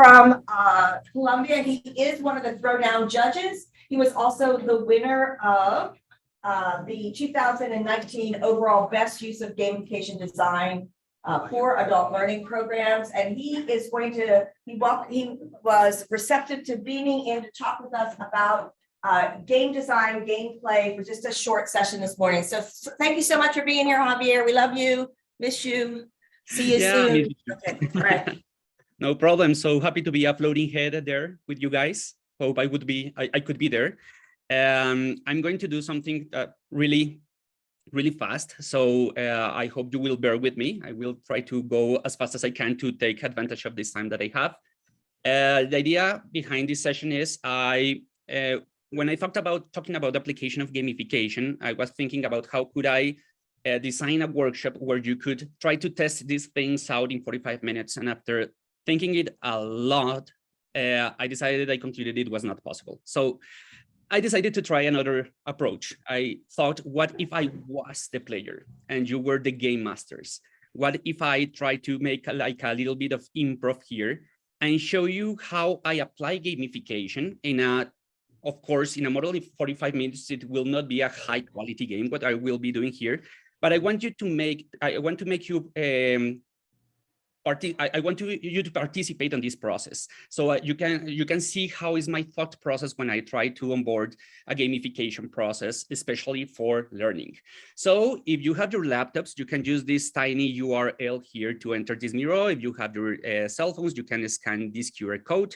from Colombia. He is one of the throwdown judges. He was also the winner of the 2019 overall best use of gamification design for adult learning programs. And he is going to, he was receptive to beaming in to talk with us about game design, gameplay for just a short session this morning. So thank you so much for being here, Javier. We love you, miss you, see you soon. Okay, all right. No problem. So happy to be uploading head there with you guys. Hope I could be there. I'm going to do something really fast. So I hope you will bear with me. I will try to go as fast as I can to take advantage of this time that I have. The idea behind this session is when I talking about the application of gamification, I was thinking about how could I design a workshop where you could try to test these things out in 45 minutes. And after thinking it a lot, I concluded it was not possible. So I decided to try another approach. I thought, what if I was the player and you were the game masters? What if I try to make a little bit of improv here and show you how I apply gamification of course, in a model of 45 minutes, it will not be a high quality game, what I will be doing here. But I want you to make you I want you to participate in this process. So you can see how is my thought process when I try to onboard a gamification process, especially for learning. So if you have your laptops, you can use this tiny URL here to enter this Miro. If you have your cell phones, you can scan this QR code.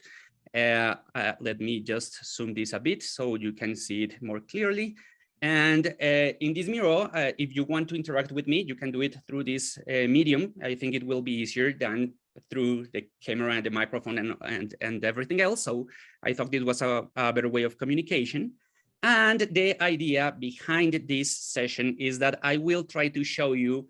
Let me just zoom this a bit so you can see it more clearly. And in this Miro, if you want to interact with me, you can do it through this medium. I think it will be easier than through the camera and the microphone and everything else. So I thought it was a better way of communication. And the idea behind this session is that I will try to show you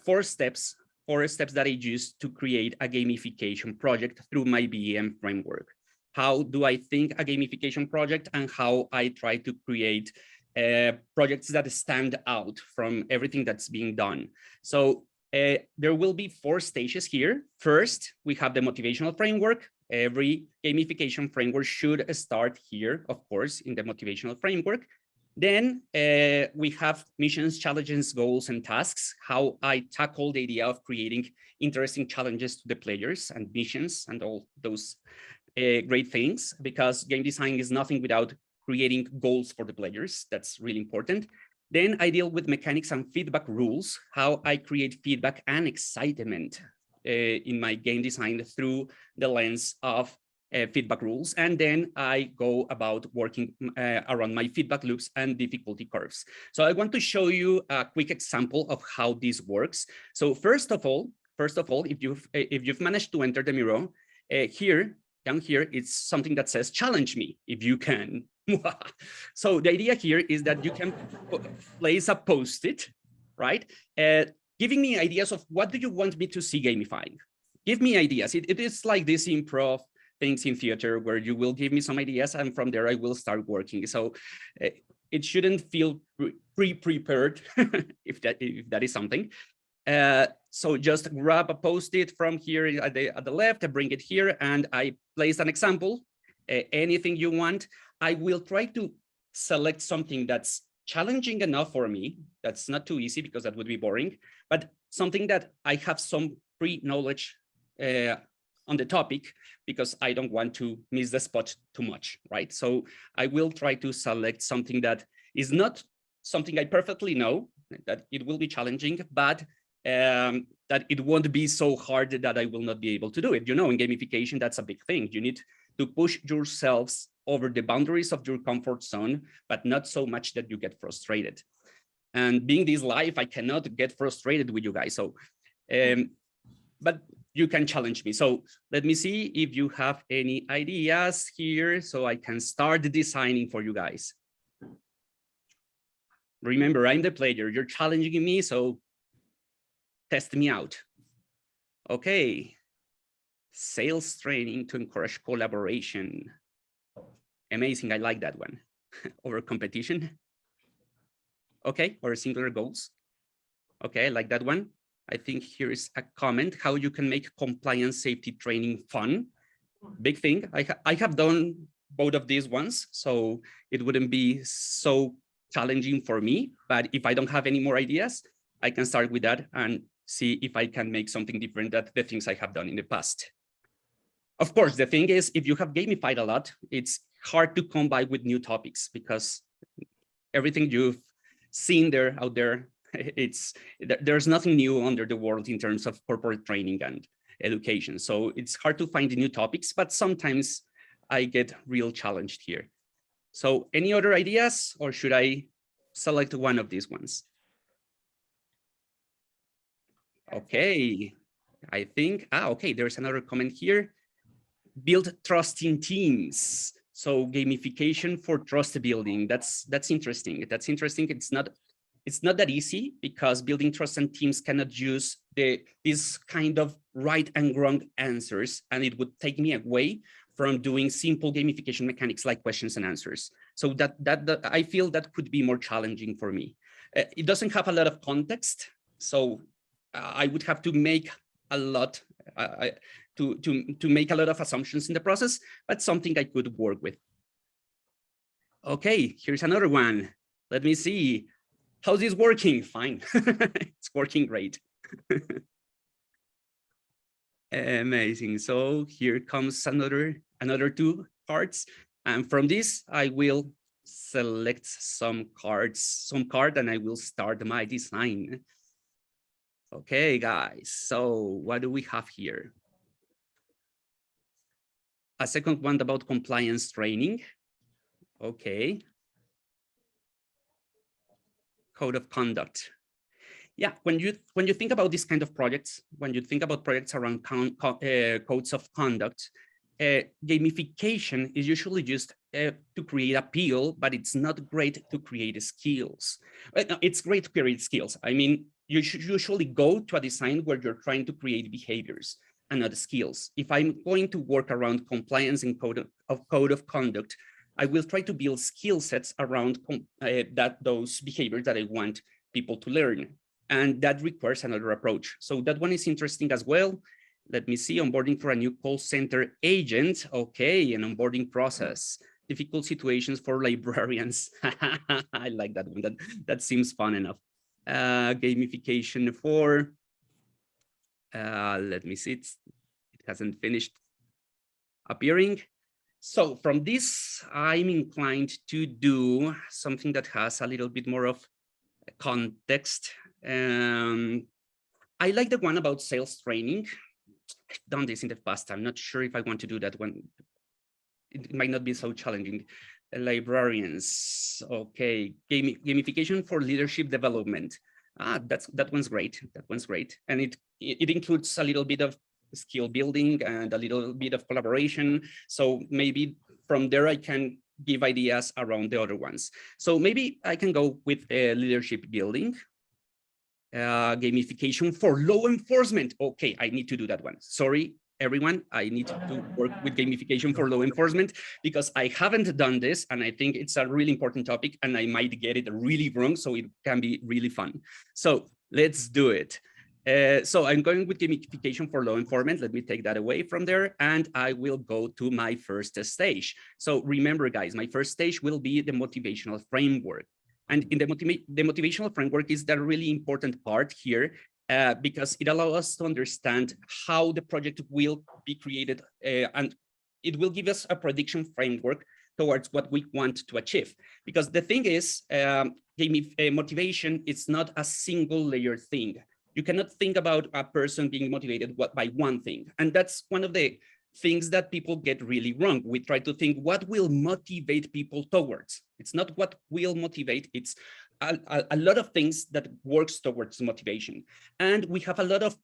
four steps that I use to create a gamification project through my BEM framework. How do I think a gamification project and how I try to create projects that stand out from everything that's being done. So there will be four stages here. First, we have the motivational framework. Every gamification framework should start here, of course, in the motivational framework. Then we have missions, challenges, goals, and tasks, how I tackle the idea of creating interesting challenges to the players and missions and all those great things, because game design is nothing without creating goals for the players. That's really important. Then I deal with mechanics and feedback rules, how I create feedback and excitement in my game design through the lens of feedback rules. And then I go about working around my feedback loops and difficulty curves. So I want to show you a quick example of how this works. So first of all, if you've managed to enter the Miro, down here, it's something that says, challenge me if you can. So the idea here is that you can place a post-it, right? Giving me ideas of what do you want me to see gamifying? Give me ideas. It is like this improv things in theater where you will give me some ideas and from there I will start working. So it shouldn't feel pre-prepared if that is something. So just grab a post-it from here at the left, I bring it here and I place an example, anything you want. I will try to select something that's challenging enough for me. That's not too easy because that would be boring, but something that I have some pre-knowledge on the topic because I don't want to miss the spot too much, right? So I will try to select something that is not something I perfectly know, that it will be challenging, but that it won't be so hard that I will not be able to do it. You know, in gamification, that's a big thing. You need to push yourselves over the boundaries of your comfort zone, but not so much that you get frustrated. And being this live, I cannot get frustrated with you guys. So, but you can challenge me. So let me see if you have any ideas here so I can start designing for you guys. Remember, I'm the player, you're challenging me, so test me out. Okay. Sales training to encourage collaboration. Amazing, I like that one. Over competition. Okay, or singular goals. Okay, I like that one. I think here is a comment, how you can make compliance safety training fun. big thing. I have done both of these ones, so it wouldn't be so challenging for me. But if I don't have any more ideas, I can start with that and see if I can make something different than the things I have done in the past. Of course, the thing is, if you have gamified a lot, it's hard to come by with new topics because everything you've seen out there, there's nothing new under the world in terms of corporate training and education. So it's hard to find the new topics, but sometimes I get real challenged here. So any other ideas, or should I select one of these ones? Okay, I think, okay, there's another comment here. Build trust in teams. So gamification for trust building. That's interesting. That's interesting. It's not that easy because building trust in teams cannot use this kind of right and wrong answers, and it would take me away from doing simple gamification mechanics like questions and answers. So that I feel that could be more challenging for me. It doesn't have a lot of context, so I would have to make a lot to make a lot of assumptions in the process, but something I could work with. Okay, here's another one. Let me see. How's this working? Fine. It's working great. Amazing. So here comes another two cards. And from this, I will select some card, and I will start my design. Okay, guys. So what do we have here? A second one about compliance training. Okay. Code of conduct. Yeah, when you think about this kind of projects, when you think about projects around codes of conduct, gamification is usually used to create appeal, but it's not great to create skills. It's great to create skills. I mean, you should usually go to a design where you're trying to create behaviors and not skills. If I'm going to work around compliance and code of conduct, I will try to build skill sets around those behaviors that I want people to learn. And that requires another approach. So that one is interesting as well. Let me see, onboarding for a new call center agent. Okay, an onboarding process. Difficult situations for librarians. I like that one. That seems fun enough. Gamification for, let me see, it hasn't finished appearing. So from this, I'm inclined to do something that has a little bit more of context. I like the one about sales training. I've done this in the past. I'm not sure if I want to do that one. It might not be so challenging. Librarians, okay. Gamification for leadership development. That one's great. That one's great. And it includes a little bit of skill building and a little bit of collaboration. So maybe from there I can give ideas around the other ones. So maybe I can go with leadership building. Gamification for law enforcement. Okay, I need to do that one. Sorry, everyone. I need to work with gamification for law enforcement because I haven't done this, and I think it's a really important topic, and I might get it really wrong, so it can be really fun. So let's do it. So I'm going with gamification for law enforcement. Let me take that away from there, and I will go to my first stage. So remember, guys, my first stage will be the motivational framework. And in the motivational framework is the really important part here because it allows us to understand how the project will be created and it will give us a prediction framework towards what we want to achieve. Because the thing is, motivation is not a single layer thing. You cannot think about a person being motivated by one thing. And that's one of the things that people get really wrong. We try to think what will motivate people towards. It's not what will motivate, it's a lot of things that works towards motivation. And we have a lot of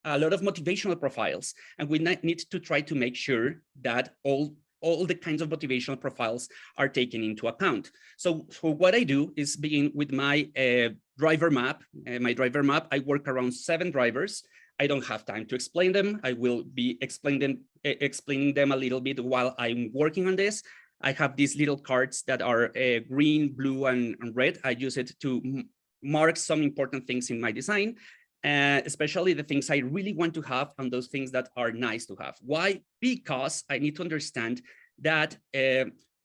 motivational profiles, and we need to try to make sure that all the kinds of motivational profiles are taken into account. So what I do is begin with my driver map. My driver map, I work around 7 drivers. I don't have time to explain them. I will be explaining them a little bit while I'm working on this. I have these little cards that are green, blue, and red. I use it to mark some important things in my design. especially the things I really want to have and those things that are nice to have. Why? Because I need to understand that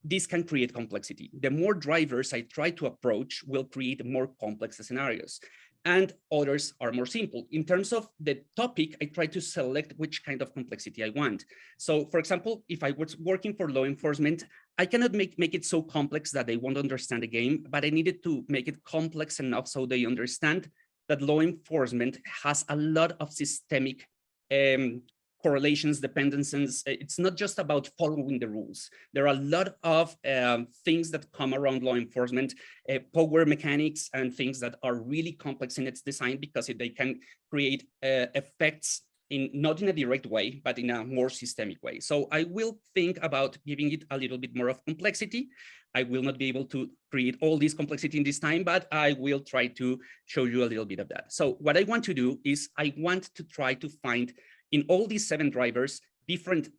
this can create complexity. The more drivers I try to approach will create more complex scenarios, and others are more simple. In terms of the topic, I try to select which kind of complexity I want. So for example, if I was working for law enforcement, I cannot make it so complex that they won't understand the game, but I needed to make it complex enough so they understand that law enforcement has a lot of systemic correlations, dependencies. It's not just about following the rules. There are a lot of things that come around law enforcement, power mechanics and things that are really complex in its design because they can create effects not in a direct way, but in a more systemic way. So I will think about giving it a little bit more of complexity. I will not be able to create all this complexity in this time, but I will try to show you a little bit of that. So what I want to do is I want to try to find in all these 7 drivers, different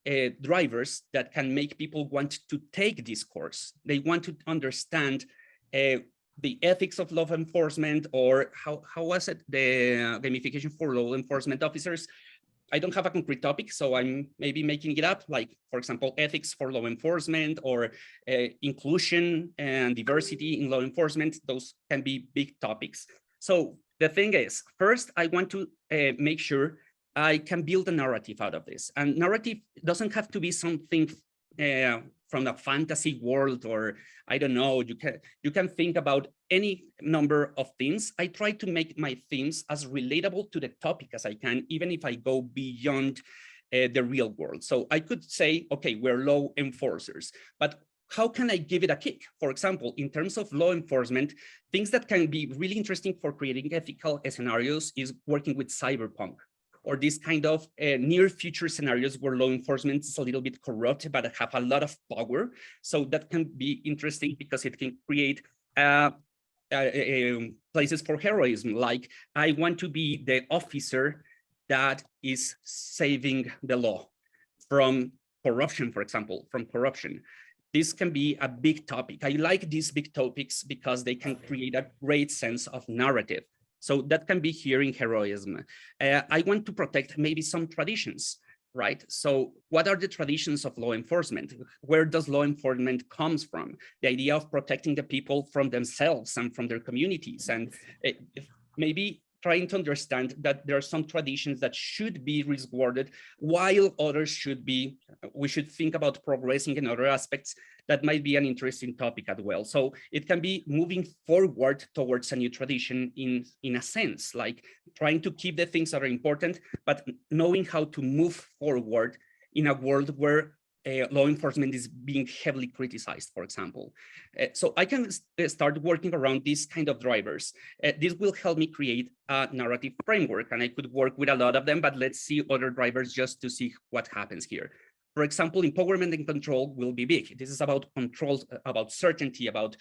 drivers that can make people want to take this course. They want to understand the ethics of law enforcement, or how was it, the gamification for law enforcement officers. I don't have a concrete topic, so I'm maybe making it up, like, for example, ethics for law enforcement, or inclusion and diversity in law enforcement. Those can be big topics. So the thing is, first, I want to make sure I can build a narrative out of this. And narrative doesn't have to be something from the fantasy world, or I don't know, you can think about any number of themes. I try to make my themes as relatable to the topic as I can, even if I go beyond the real world. So I could say, okay, we're law enforcers, but how can I give it a kick? For example, in terms of law enforcement, things that can be really interesting for creating ethical scenarios is working with cyberpunk, or this kind of near future scenarios where law enforcement is a little bit corrupt, but have a lot of power. So that can be interesting because it can create places for heroism. Like, I want to be the officer that is saving the law from corruption, for example, from corruption. This can be a big topic. I like these big topics because they can create a great sense of narrative. So that can be here in heroism. I want to protect maybe some traditions, right? So what are the traditions of law enforcement? Where does law enforcement comes from? The idea of protecting the people from themselves and from their communities. And maybe trying to understand that there are some traditions that should be rewarded while others should be, we should think about progressing in other aspects. That might be an interesting topic as well. So it can be moving forward towards a new tradition in a sense, like trying to keep the things that are important, but knowing how to move forward in a world where law enforcement is being heavily criticized, for example. So I can start working around these kind of drivers. This will help me create a narrative framework, and I could work with a lot of them, but let's see other drivers just to see what happens here. For example, empowerment and control will be big. This is about control, about certainty, about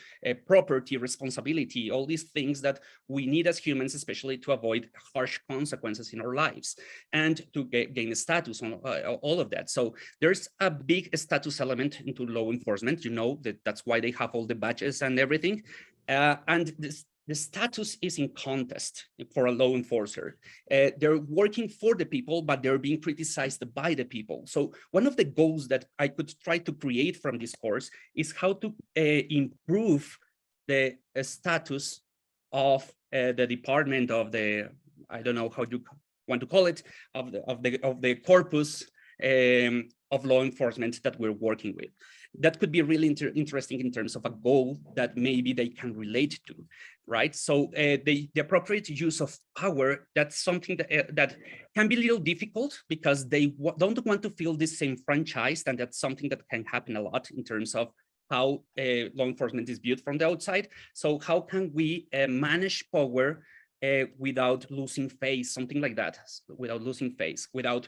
property, responsibility, all these things that we need as humans, especially to avoid harsh consequences in our lives and to gain status on all of that. So there's a big status element into law enforcement. You know, that's why they have all the badges and everything. And the status is in contest for a law enforcer. They're working for the people, but they're being criticized by the people. So one of the goals that I could try to create from this course is how to improve the status of the department, of the, I don't know how you want to call it, of the corpus of law enforcement that we're working with. That could be really interesting in terms of a goal that maybe they can relate to, right? So the appropriate use of power, that's something that can be a little difficult because they don't want to feel disenfranchised, and that's something that can happen a lot in terms of how law enforcement is viewed from the outside. So how can we manage power without losing face, something like that, without losing face, without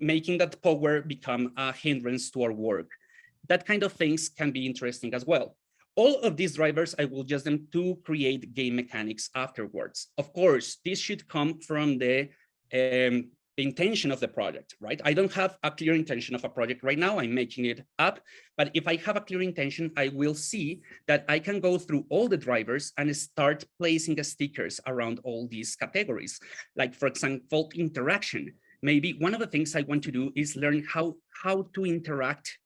making that power become a hindrance to our work. That kind of things can be interesting as well. All of these drivers, I will use them to create game mechanics afterwards. Of course, this should come from the the intention of the project, right? I don't have a clear intention of a project right now. I'm making it up. But if I have a clear intention, I will see that I can go through all the drivers and start placing stickers around all these categories. Like, for example, interaction. Maybe one of the things I want to do is learn how to interact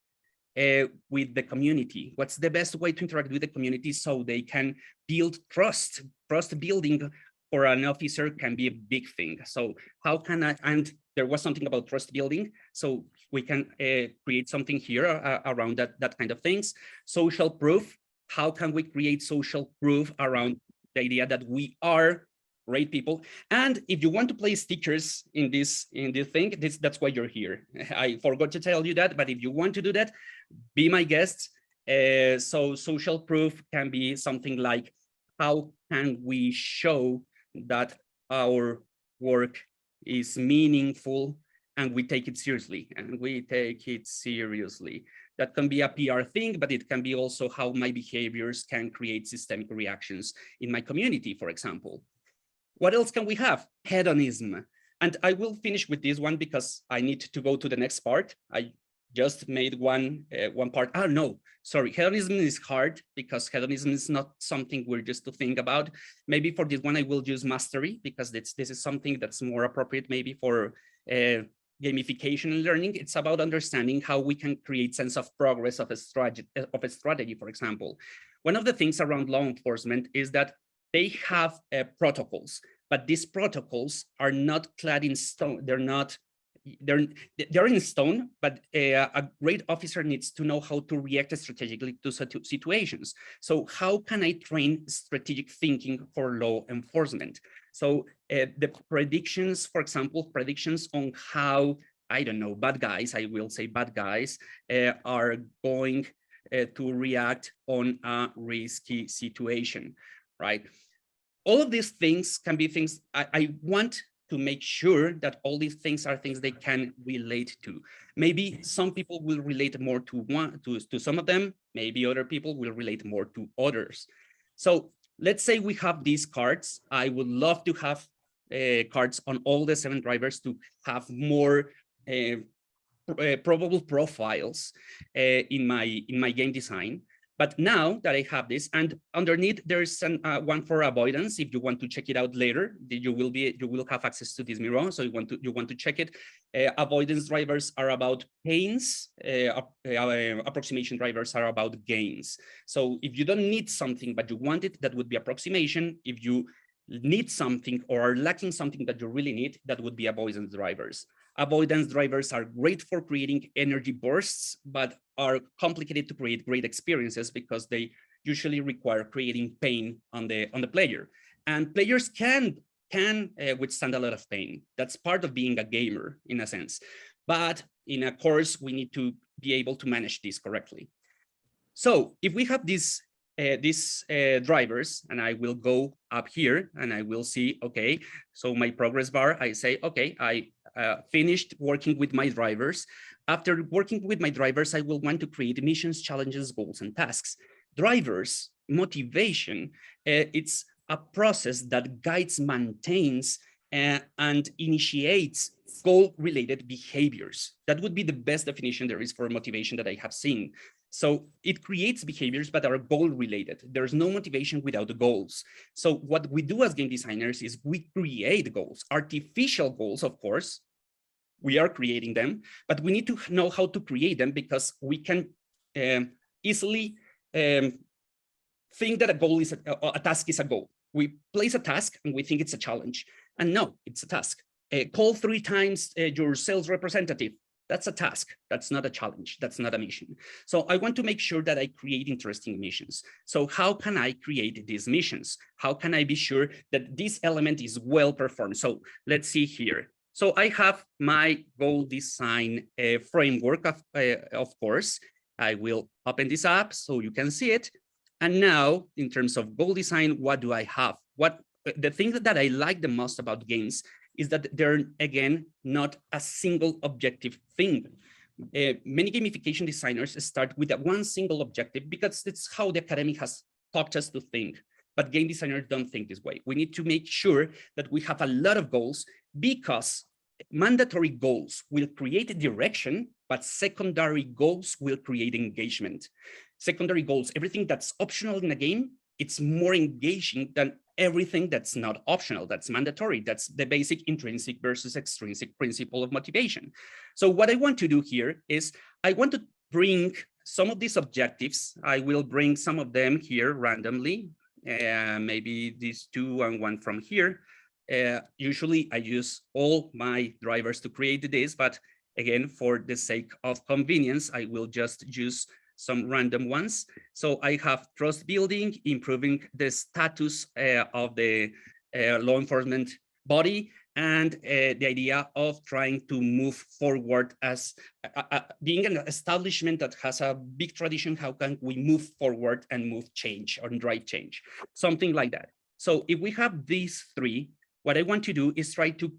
with the community. What's the best way to interact with the community so they can build trust? Trust building for an officer can be a big thing. So how can I, and there was something about trust building. So we can create something here around that kind of things. Social proof. How can we create social proof around the idea that we are great people? And if you want to place stickers in this thing, that's why you're here. I forgot to tell you that, but if you want to do that, be my guest. So social proof can be something like, how can we show that our work is meaningful and we take it seriously, That can be a PR thing, but it can be also how my behaviors can create systemic reactions in my community, for example. What else can we have? Hedonism. And I will finish with this one because I need to go to the next part. I just made one part. Oh, no, sorry. Hedonism is hard because hedonism is not something we're just to think about. Maybe for this one, I will use mastery because this is something that's more appropriate maybe for gamification and learning. It's about understanding how we can create sense of progress of a strategy, for example. One of the things around law enforcement is that they have protocols, but these protocols are not clad in stone. They're in stone, but a great officer needs to know how to react strategically to situations. So how can I train strategic thinking for law enforcement? So the predictions, for example, predictions on how, I don't know, bad guys, I will say bad guys, are going to react on a risky situation, right? All of these things can be things I want to make sure that all these things are things they can relate to. Maybe some people will relate more to some of them. Maybe other people will relate more to others. So let's say we have these cards. I would love to have cards on all the 7 drivers to have more probable profiles in my game design. But now that I have this, and underneath there's one for avoidance. If you want to check it out later, you will have access to this mirror. So you want to check it. Avoidance drivers are about pains. Approximation drivers are about gains. So if you don't need something but you want it, that would be approximation. If you need something or are lacking something that you really need, that would be avoidance drivers. Avoidance drivers are great for creating energy bursts, but are complicated to create great experiences because they usually require creating pain on the player. And players can withstand a lot of pain. That's part of being a gamer in a sense. But in a course, we need to be able to manage this correctly. So if we have these drivers, and I will go up here and I will see, okay, so my progress bar, I say, okay, I finished working with my drivers. After working with my drivers, I will want to create missions, challenges, goals, and tasks. Drivers, motivation, it's a process that guides, maintains, and initiates goal-related behaviors. That would be the best definition there is for motivation that I have seen. So it creates behaviors that are goal-related. There's no motivation without the goals. So what we do as game designers is we create goals, artificial goals, of course. We are creating them, but we need to know how to create them because we can easily think that a goal is a task is a goal. We place a task and we think it's a challenge. And no, it's a task. Call 3 times your sales representative. That's a task. That's not a challenge. That's not a mission. So I want to make sure that I create interesting missions. So how can I create these missions? How can I be sure that this element is well performed? So let's see here. So I have my goal design framework, of course. I will open this up so you can see it. And now, in terms of goal design, what do I have? The thing that I like the most about games is that they're, again, not a single objective thing. Many gamification designers start with one single objective because it's how the academy has taught us to think. But game designers don't think this way. We need to make sure that we have a lot of goals because mandatory goals will create a direction, but secondary goals will create engagement. Secondary goals, everything that's optional in a game, it's more engaging than everything that's not optional, that's mandatory. That's the basic intrinsic versus extrinsic principle of motivation. So what I want to do here is I want to bring some of these objectives. I will bring some of them here randomly, maybe these two and one from here. Usually I use all my drivers to create this, but again, for the sake of convenience, I will just use some random ones. So I have trust building, improving the status of the law enforcement body, and the idea of trying to move forward as being an establishment that has a big tradition. How can we move forward and move change or drive change? Something like that. So if we have these three, what I want to do is try to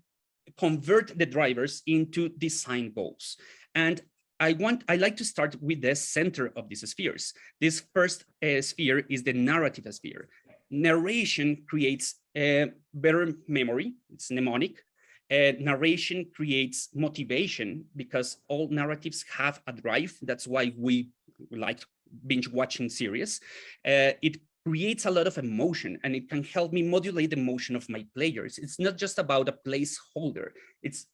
convert the drivers into design goals. And I like to start with the center of these spheres. This first sphere is the narrative sphere. Narration creates a better memory, it's mnemonic. Narration creates motivation because all narratives have a drive. That's why we like binge watching series. It creates a lot of emotion, and it can help me modulate the emotion of my players. It's not just about a placeholder. It's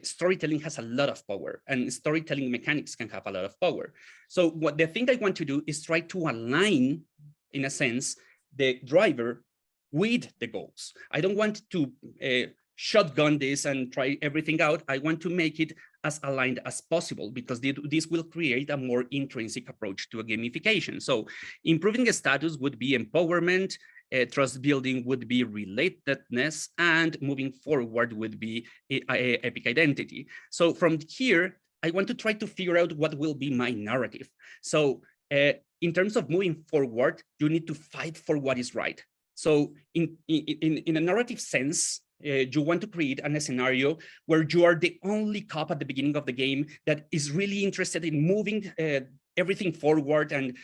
storytelling has a lot of power, and storytelling mechanics can have a lot of power. So what the thing I want to do is try to align, in a sense, the driver with the goals. I don't want to shotgun this and try everything out. I want to make it as aligned as possible, because this will create a more intrinsic approach to a gamification. So improving the status would be empowerment, trust building would be relatedness, and moving forward would be epic identity. So from here, I want to try to figure out what will be my narrative. So in terms of moving forward, you need to fight for what is right. So in a narrative sense, you want to create a scenario where you are the only cop at the beginning of the game that is really interested in moving everything forward and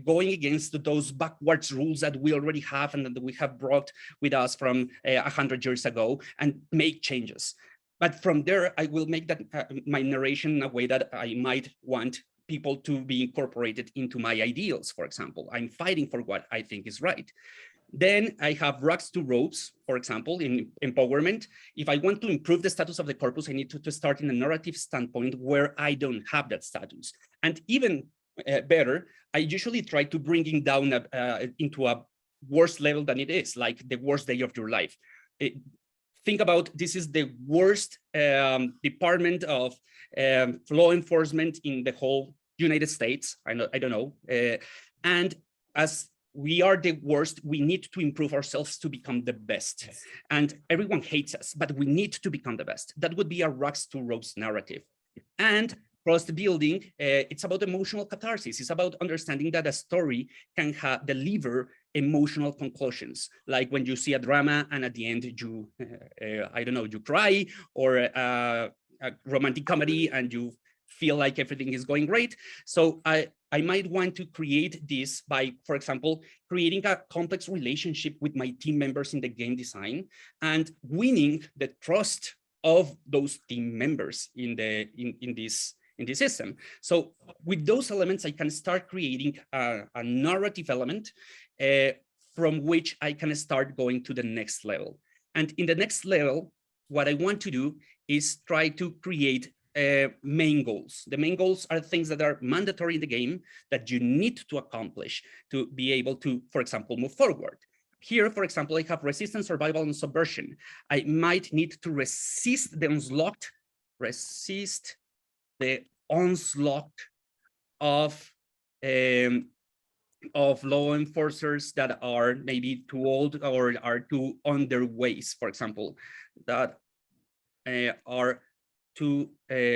going against those backwards rules that we already have and that we have brought with us from 100 years ago, and make changes. But from there, I will make that my narration in a way that I might want people to be incorporated into my ideals. For example, I'm fighting for what I think is right. Then I have rugs to ropes, for example, in empowerment. If I want to improve the status of the corpus, I need to start in a narrative standpoint where I don't have that status. And even better, I usually try to bring it down into a worse level than it is, like the worst day of your life. Think about, this is the worst department of law enforcement in the whole United States. I don't know. And as we are the worst, we need to improve ourselves to become the best. And everyone hates us, but we need to become the best. That would be a rugs to ropes narrative. And trust building, it's about emotional catharsis. It's about understanding that a story can deliver emotional conclusions. Like when you see a drama and at the end you, I don't know, you cry, or a romantic comedy and you feel like everything is going great. So I might want to create this by, for example, creating a complex relationship with my team members in the game design and winning the trust of those team members in this system. So with those elements, I can start creating a narrative element from which I can start going to the next level. And in the next level, what I want to do is try to create main goals. The main goals are things that are mandatory in the game that you need to accomplish to be able to, for example, move forward. Here, for example, I have resistance, survival, and subversion. I might need to resist the onslaught of law enforcers that are maybe too old or are too on their ways, for example, that are too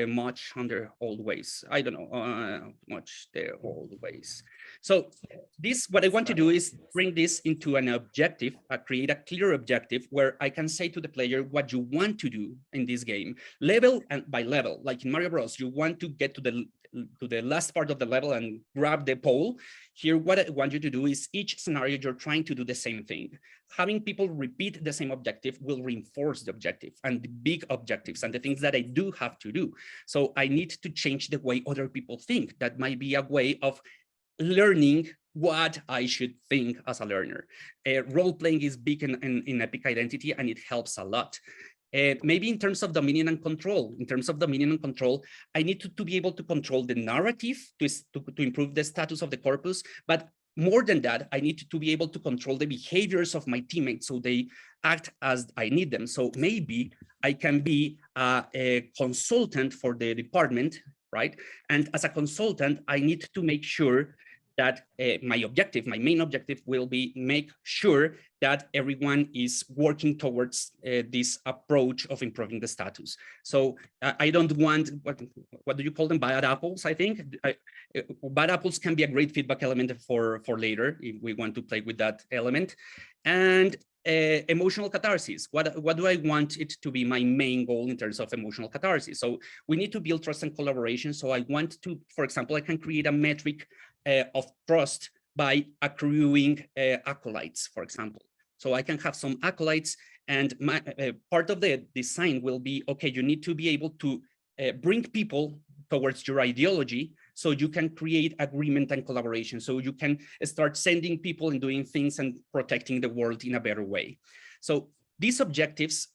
much on their old ways. I don't know, much their old ways. So this, what I want to do is bring this into an objective, create a clear objective where I can say to the player what you want to do in this game, level and by level. Like in Mario Bros, you want to get to the the last part of the level and grab the poll. Here, what I want you to do is each scenario, you're trying to do the same thing. Having people repeat the same objective will reinforce the objective and the big objectives and the things that I do have to do. So I need to change the way other people think. That might be a way of learning what I should think as a learner. Role-playing is big in Epic Identity, and it helps a lot. Maybe in terms of dominion and control. In terms of dominion and control, I need to be able to control the narrative to improve the status of the corpus, but more than that, I need to be able to control the behaviors of my teammates so they act as I need them. So maybe I can be a consultant for the department, right? And as a consultant, I need to make sure that my main objective will be make sure that everyone is working towards this approach of improving the status. So I don't want, what do you call them? Bad apples, I think. Bad apples can be a great feedback element for later if we want to play with that element. And emotional catharsis. What do I want it to be my main goal in terms of emotional catharsis? So we need to build trust and collaboration. So I want to, for example, I can create a metric of trust by accruing acolytes, for example. So I can have some acolytes, and my part of the design will be, okay, you need to be able to bring people towards your ideology so you can create agreement and collaboration. So you can start sending people and doing things and protecting the world in a better way. So these objectives,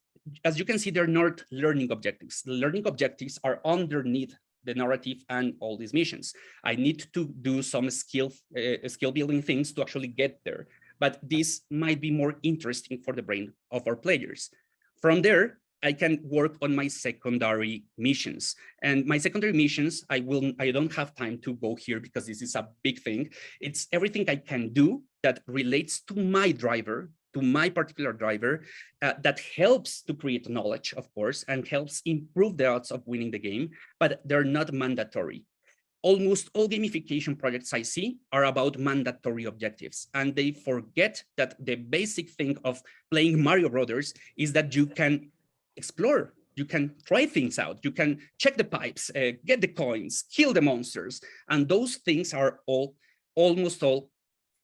as you can see, they're not learning objectives. The learning objectives are underneath the narrative and all these missions. I need to do some skill building things to actually get there, but this might be more interesting for the brain of our players. From there, I can work on my secondary missions. And my secondary missions, I don't have time to go here because this is a big thing. It's everything I can do that relates to my driver, to my particular driver, that helps to create knowledge, of course, and helps improve the odds of winning the game, but they're not mandatory. Almost all gamification projects I see are about mandatory objectives, and they forget that the basic thing of playing Mario Brothers is that you can explore, you can try things out, you can check the pipes, get the coins, kill the monsters, and those things are almost all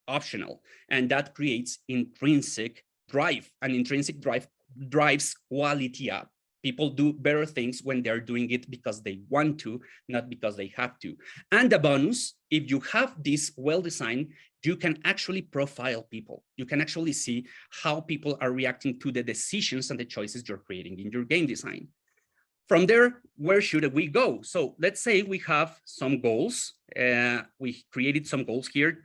optional, and that creates intrinsic drive, and intrinsic drive drives quality up. People do better things when they're doing it because they want to, not because they have to. And the bonus, if you have this well designed, you can actually profile people. You can actually see how people are reacting to the decisions and the choices you're creating in your game design. From there, where should we go? So let's say we have some goals. We created some goals here.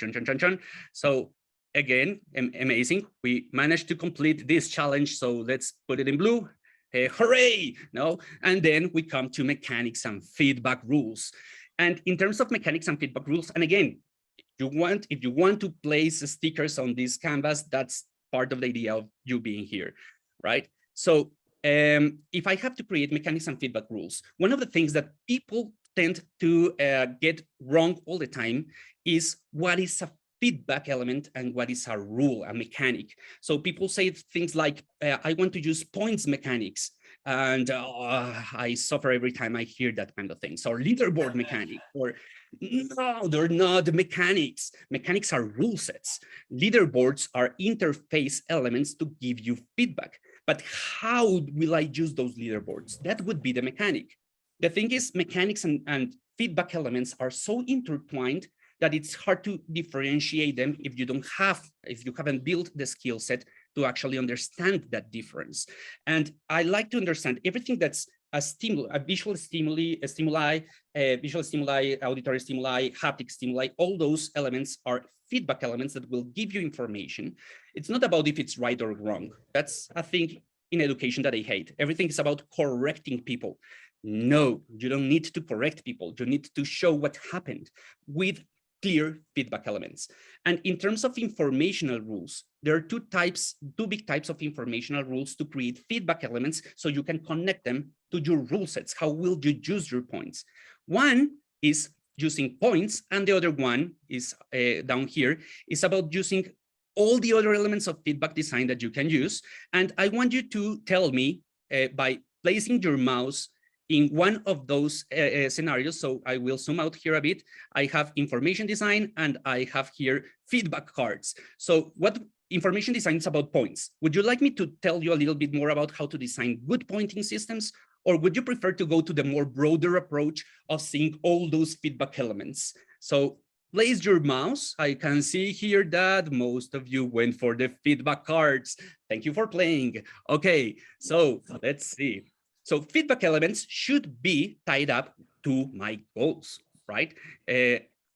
So again, amazing. We managed to complete this challenge. So let's put it in blue. Hooray! No, and then we come to mechanics and feedback rules. And in terms of mechanics and feedback rules, and again, if you want to place stickers on this canvas, that's part of the idea of you being here, right? So if I have to create mechanics and feedback rules, one of the things that people tend to get wrong all the time is what is a feedback element and what is a rule, a mechanic. So people say things like, I want to use points mechanics, and I suffer every time I hear that kind of things, or leaderboard mechanic, or no, they're not mechanics. Mechanics are rule sets. Leaderboards are interface elements to give you feedback. But how will I use those leaderboards? That would be the mechanic. The thing is, mechanics and feedback elements are so intertwined that it's hard to differentiate them if you haven't built the skill set to actually understand that difference. And I like to understand everything that's a visual stimuli, auditory stimuli, haptic stimuli. All those elements are feedback elements that will give you information. It's not about if it's right or wrong. That's a thing in education that I hate. Everything is about correcting people. No, you don't need to correct people. You need to show what happened with clear feedback elements. And in terms of informational rules, there are two big types of informational rules to create feedback elements so you can connect them to your rule sets. How will you use your points? One is using points, and the other one is down here, is about using all the other elements of feedback design that you can use. And I want you to tell me by placing your mouse in one of those scenarios, so I will zoom out here a bit, I have information design and I have here feedback cards. So what information design is about points. Would you like me to tell you a little bit more about how to design good pointing systems? Or would you prefer to go to the more broader approach of seeing all those feedback elements? So place your mouse. I can see here that most of you went for the feedback cards. Thank you for playing. Okay, so let's see. So feedback elements should be tied up to my goals, right?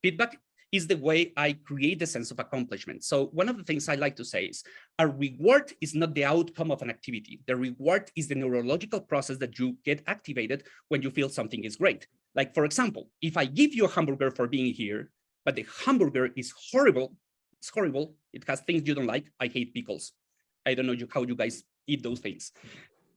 Feedback is the way I create the sense of accomplishment. So one of the things I like to say is a reward is not the outcome of an activity. The reward is the neurological process that you get activated when you feel something is great. Like, for example, if I give you a hamburger for being here, but the hamburger is horrible, it's horrible, it has things you don't like, I hate pickles. I don't know how you guys eat those things.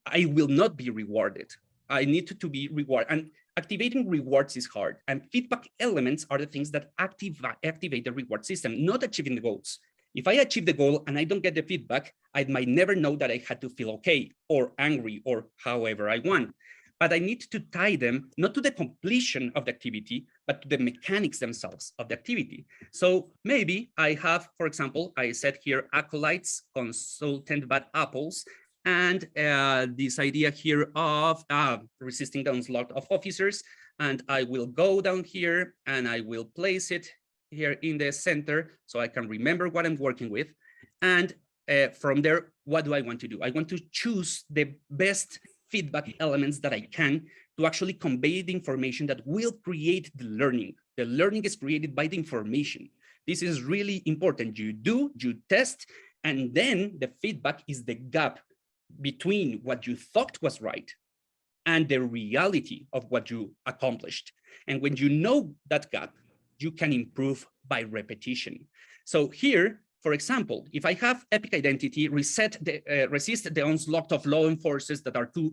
I will not be rewarded. I need to be rewarded. And activating rewards is hard. And feedback elements are the things that activate the reward system, not achieving the goals. If I achieve the goal and I don't get the feedback, I might never know that I had to feel okay or angry or however I want. But I need to tie them not to the completion of the activity, but to the mechanics themselves of the activity. So maybe I have, for example, I said here, acolytes, consultant bad apples, and this idea here of resisting the onslaught of officers. And I will go down here and I will place it here in the center so I can remember what I'm working with. And from there, what do I want to do? I want to choose the best feedback elements that I can to actually convey the information that will create the learning. The learning is created by the information. This is really important. You do, you test, and then the feedback is the gap between what you thought was right and the reality of what you accomplished. And when you know that gap, you can improve by repetition. So here, for example, if I have epic identity, resist the onslaught of law enforcers that are too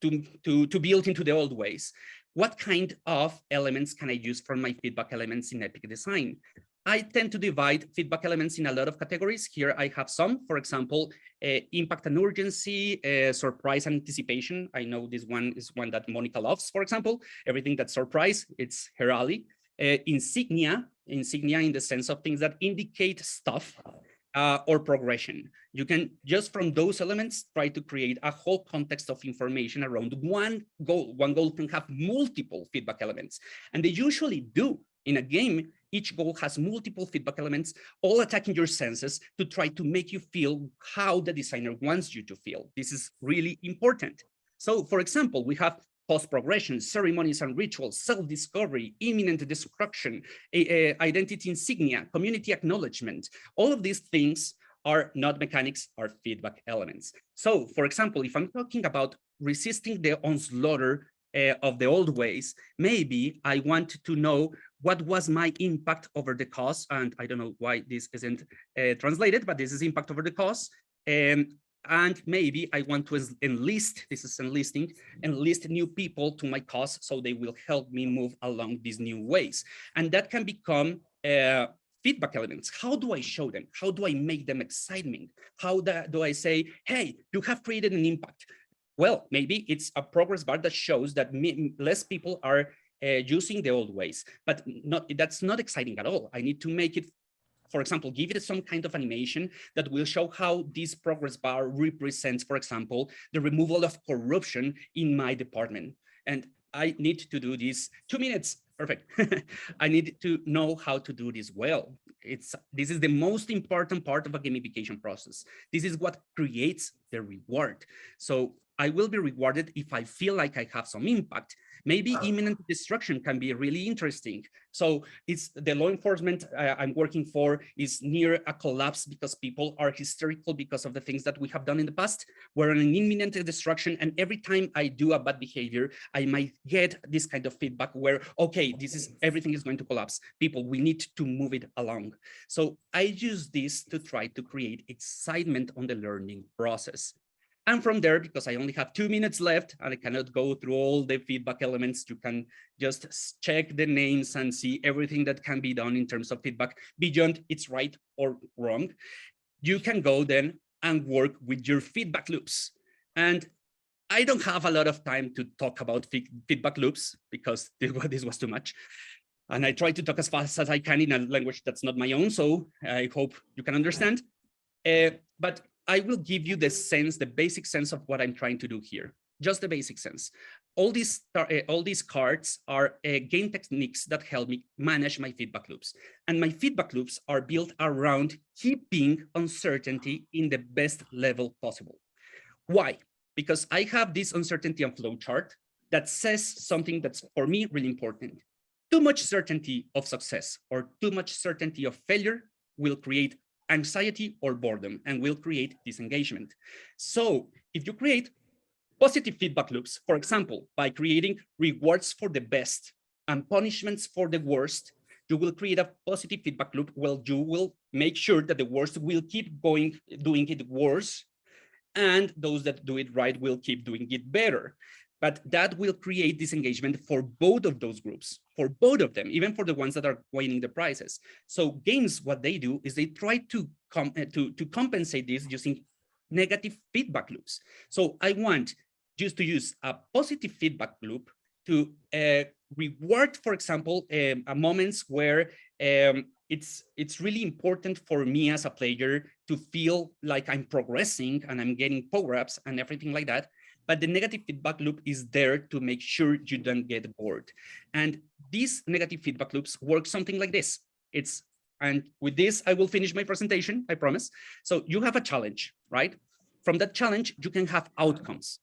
built into the old ways, what kind of elements can I use from my feedback elements in epic design? I tend to divide feedback elements in a lot of categories. Here I have some, for example, impact and urgency, surprise and anticipation. I know this one is one that Monica loves, for example. Everything that's surprise, it's her alley. Insignia in the sense of things that indicate stuff or progression. You can just from those elements try to create a whole context of information around one goal. One goal can have multiple feedback elements, and they usually do. In a game, each goal has multiple feedback elements, all attacking your senses to try to make you feel how the designer wants you to feel. This is really important. So, for example, we have post-progression, ceremonies and rituals, self-discovery, imminent destruction, identity insignia, community acknowledgement. All of these things are not mechanics, are feedback elements. So, for example, if I'm talking about resisting the onslaught of the old ways, maybe I want to know what was my impact over the cost. And I don't know why this isn't translated, but this is impact over the cost. And maybe I want to enlist, this is enlist new people to my cause so they will help me move along these new ways. And that can become feedback elements. How do I show them? How do I make them exciting? How do I say, hey, you have created an impact? Well, maybe it's a progress bar that shows that less people are using the old ways, but that's not exciting at all. I need to make it, for example, give it some kind of animation that will show how this progress bar represents, for example, the removal of corruption in my department. And I need to do this 2 minutes. Perfect. I need to know how to do this well. This is the most important part of a gamification process. This is what creates the reward. So I will be rewarded if I feel like I have some impact. Maybe imminent destruction can be really interesting. So it's the law enforcement I'm working for is near a collapse because people are hysterical because of the things that we have done in the past. We're in an imminent destruction, and every time I do a bad behavior, I might get this kind of feedback where, okay, everything is going to collapse. People, we need to move it along. So I use this to try to create excitement on the learning process. And from there, because I only have 2 minutes left and I cannot go through all the feedback elements, you can just check the names and see everything that can be done in terms of feedback beyond it's right or wrong. You can go then and work with your feedback loops. And I don't have a lot of time to talk about feedback loops because this was too much. And I try to talk as fast as I can in a language that's not my own. So I hope you can understand. But I will give you the sense, the basic sense of what I'm trying to do here. Just the basic sense. All these cards are game techniques that help me manage my feedback loops. And my feedback loops are built around keeping uncertainty in the best level possible. Why? Because I have this uncertainty and flow chart that says something that's, for me, really important. Too much certainty of success or too much certainty of failure will create anxiety or boredom and will create disengagement. So if you create positive feedback loops, for example, by creating rewards for the best and punishments for the worst, you will create a positive feedback loop where you will make sure that the worst will keep doing it worse, and those that do it right will keep doing it better. But that will create disengagement for both of those groups, for both of them, even for the ones that are winning the prizes. So games, what they do is they try to compensate this using negative feedback loops. So I want just to use a positive feedback loop to reward, for example, moments where it's really important for me as a player to feel like I'm progressing and I'm getting power-ups and everything like that. But the negative feedback loop is there to make sure you don't get bored. And these negative feedback loops work something like this. And with this, I will finish my presentation, I promise. So you have a challenge, right? From that challenge, you can have outcomes.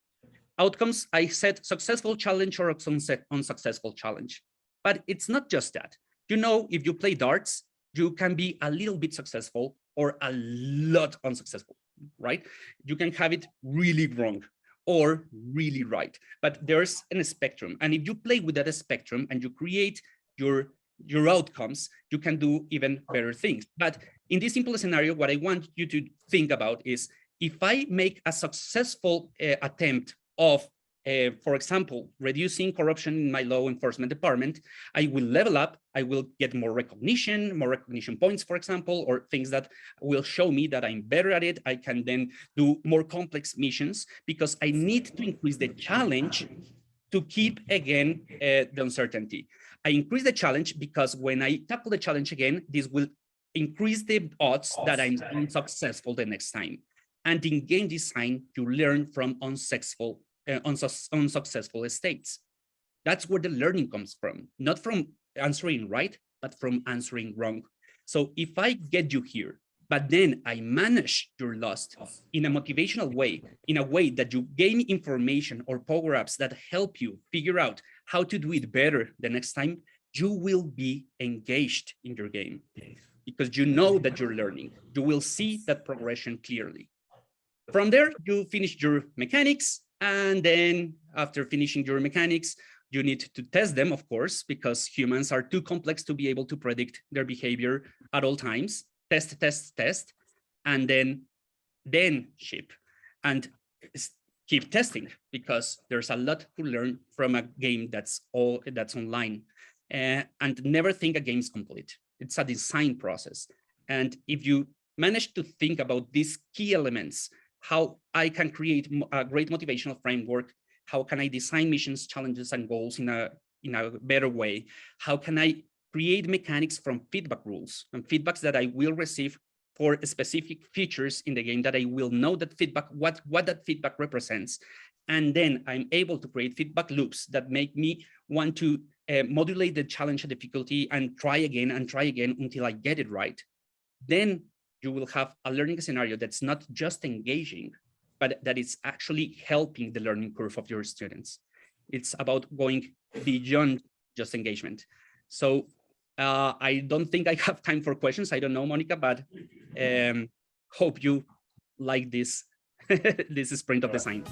Outcomes, I said successful challenge or unsuccessful challenge. But it's not just that. You know, if you play darts, you can be a little bit successful or a lot unsuccessful, right? You can have it really wrong or really right, but there's a spectrum. And if you play with that spectrum and you create your outcomes, you can do even better things. But in this simple scenario, what I want you to think about is if I make a successful attempt of, for example, reducing corruption in my law enforcement department, I will level up, I will get more recognition points, for example, or things that will show me that I'm better at it. I can then do more complex missions because I need to increase the challenge to keep, again, the uncertainty. I increase the challenge because when I tackle the challenge again, this will increase the odds that I'm unsuccessful the next time. And in game design, you learn from unsuccessful states. That's where the learning comes from, not from answering right, but from answering wrong. So if I get you here, but then I manage your loss in a motivational way, in a way that you gain information or power-ups that help you figure out how to do it better the next time, you will be engaged in your game because you know that you're learning. You will see that progression clearly. From there, you finish your mechanics, and then after finishing your mechanics, you need to test them, of course, because humans are too complex to be able to predict their behavior at all times. Test, test, test, and then ship. And keep testing because there's a lot to learn from a game that's online. And never think a game's complete. It's a design process. And if you manage to think about these key elements, how I can create a great motivational framework, how can I design missions, challenges, and goals in a better way? How can I create mechanics from feedback rules and feedbacks that I will receive for specific features in the game that I will know that feedback, what that feedback represents. And then I'm able to create feedback loops that make me want to modulate the challenge and difficulty and try again until I get it right. Then you will have a learning scenario that's not just engaging, but that is actually helping the learning curve of your students. It's about going beyond just engagement. So I don't think I have time for questions. I don't know, Monica, but hope you like this, this sprint of design.